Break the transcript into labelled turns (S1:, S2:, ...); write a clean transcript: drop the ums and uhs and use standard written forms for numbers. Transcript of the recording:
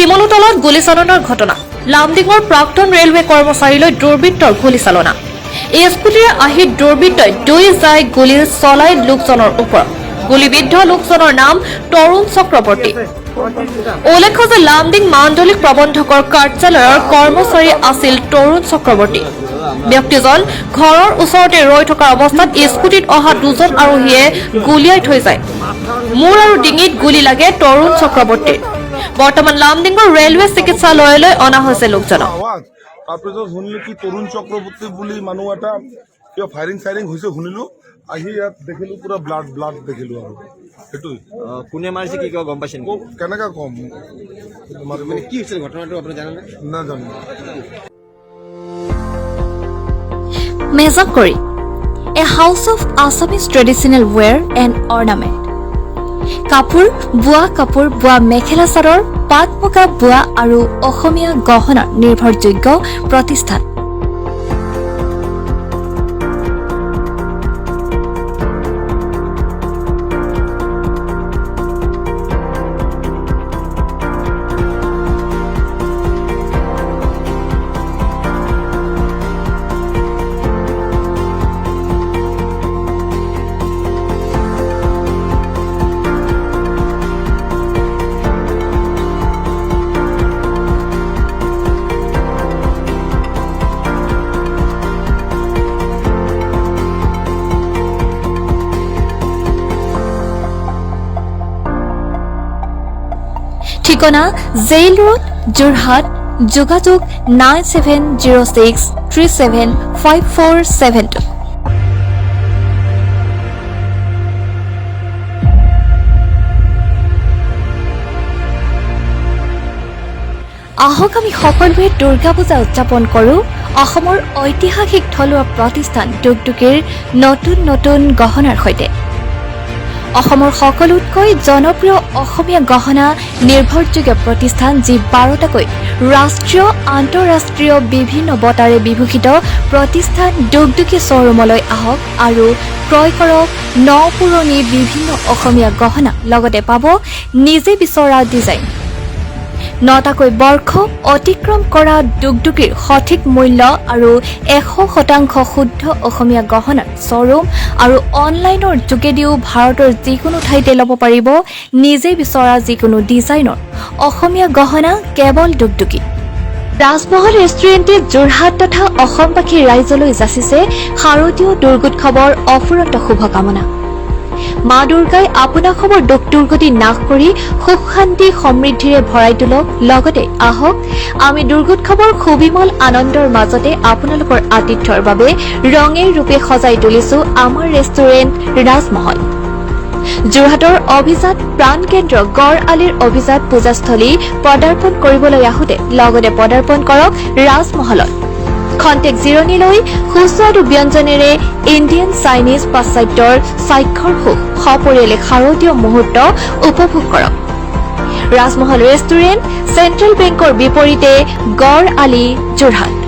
S1: শিমলুতলত গুলীচালনাৰ ঘটনা লামডিঙৰ প্ৰাক্তন ৰেলৱে কৰ্মচাৰীলৈ দুৰ্বৃত্তৰ গুলীচালনা স্কুটিৰে আহি দুৰ্বৃত্তই দুই যায় গুলী চলাই লোকজনৰ ওপৰত গুলীবিদ্ধ লোকজনৰ নাম তৰুণ চক্ৰৱৰ্তী উল্লেখ্য যে লামডিং মাণ্ডলিক প্ৰবন্ধকৰ কাৰ্যালয়ৰ কৰ্মচাৰী আছিল তৰুণ চক্ৰৱৰ্তী ব্যক্তিজন ঘৰৰ ওচৰতে ৰৈ থকা অৱস্থাত স্কুটিত অহা দুজন আৰোহীয়ে গুলিয়াই থৈ যায় মূৰ আৰু ডিঙিত গুলি লাগে তৰুণ চক্ৰৱৰ্তীৰ বৰ্তমান লামডিঙৰ ৰেলৱে চিকিৎসালয়লৈ অনা হৈছে লোকজনক
S2: তাৰপিছত শুনিলো কি তৰুণ চক্ৰৱৰ্তী বুলি মানুহ এটা কিয় ফায়াৰিং হৈছে শুনিলো আহি ইয়াত দেখিলো পুৰা ব্লাড দেখিলো আৰু সেইটোই
S3: কোনে মাৰিছে কি গম পাইছে নেকি
S2: কেনেকা কম
S3: মানে কি হৈছিল ঘটনাটো আপুনি জানেনে
S2: নাজানো
S1: Mezakuri, a house of Assamese traditional wear and ornament. Kapur, bua mekhela saror, pat muga bua aru Ohomia gahana nirbhorjogyo pratishthan. ঠিকনা জেইল ৰোড যোৰহাট যোগাযোগ 9706375472 আহক আমি সকলোৱে দুৰ্গা পূজা উদযাপন কৰোঁ অসমৰ ঐতিহাসিক থলুৱা প্ৰতিষ্ঠান ডুগডুগিৰ নতুন গহনাৰ সৈতে অসমৰ সকলোতকৈ জনপ্ৰিয় অসমীয়া গহনা নিৰ্ভৰযোগ্য প্ৰতিষ্ঠান যি 12টাকৈ ৰাষ্ট্ৰীয় আন্তঃৰাষ্ট্ৰীয় বিভিন্ন বঁটাৰে বিভূষিত প্ৰতিষ্ঠান ডুগডুগি শ্বৰুমলৈ আহক আৰু ক্ৰয় কৰক নপুৰণি বিভিন্ন অসমীয়া গহনা লগতে পাব নিজে বিচৰা ডিজাইন 9টাকৈ বৰ্ষ অতিক্ৰম কৰা ডুগডুগিৰ সঠিক মূল্য আৰু 100% শুদ্ধ অসমীয়া গহনাৰ শ্বৰুম আৰু অনলাইনৰ যোগেদিও ভাৰতৰ যিকোনো ঠাইতে ল'ব পাৰিব নিজে বিচৰা যিকোনো ডিজাইনৰ অসমীয়া গহনা কেৱল ডুগডুগি ৰাজমহল ৰেষ্টুৰেণ্টে যোৰহাট তথা অসমবাসী ৰাইজলৈ যাচিছে শাৰদীয় দুৰ্গোৎসৱৰ অফুৰন্ত শুভকামনা মা দুৰ্গাই আপোনাসমৰ দুখ দুৰ্গতি নাশ কৰি সুখ শান্তি সমৃদ্ধিৰে ভৰাই তোলক লগতে আহক আমি দুৰ্গোৎসৱৰ সুবিমল আনন্দৰ মাজতে আপোনালোকৰ আতিথ্যৰ বাবে ৰঙে ৰূপে সজাই তুলিছো আমাৰ ৰেষ্টুৰেণ্ট ৰাজমহল যোৰহাটৰ অভিজাত প্ৰাণ কেন্দ্ৰ গড় আলিৰ অভিজাত পূজাস্থলী পদাৰ্পণ কৰিবলৈ আহোঁতে লগতে পদাৰ্পণ কৰক ৰাজমহলত খন্তেক জিৰণিলৈ সুস্বাদু ব্যঞ্জনেৰে ইণ্ডিয়ান চাইনিজ পাশ্চাত্যৰ স্বাক্ষৰ সুখ সপৰিয়ালে শাৰদীয় মুহূৰ্ত উপভোগ কৰক ৰাজমহল ৰেষ্টুৰেণ্ট চেণ্ট্ৰেল বেংকৰ বিপৰীতে গড় আলি যোৰহাট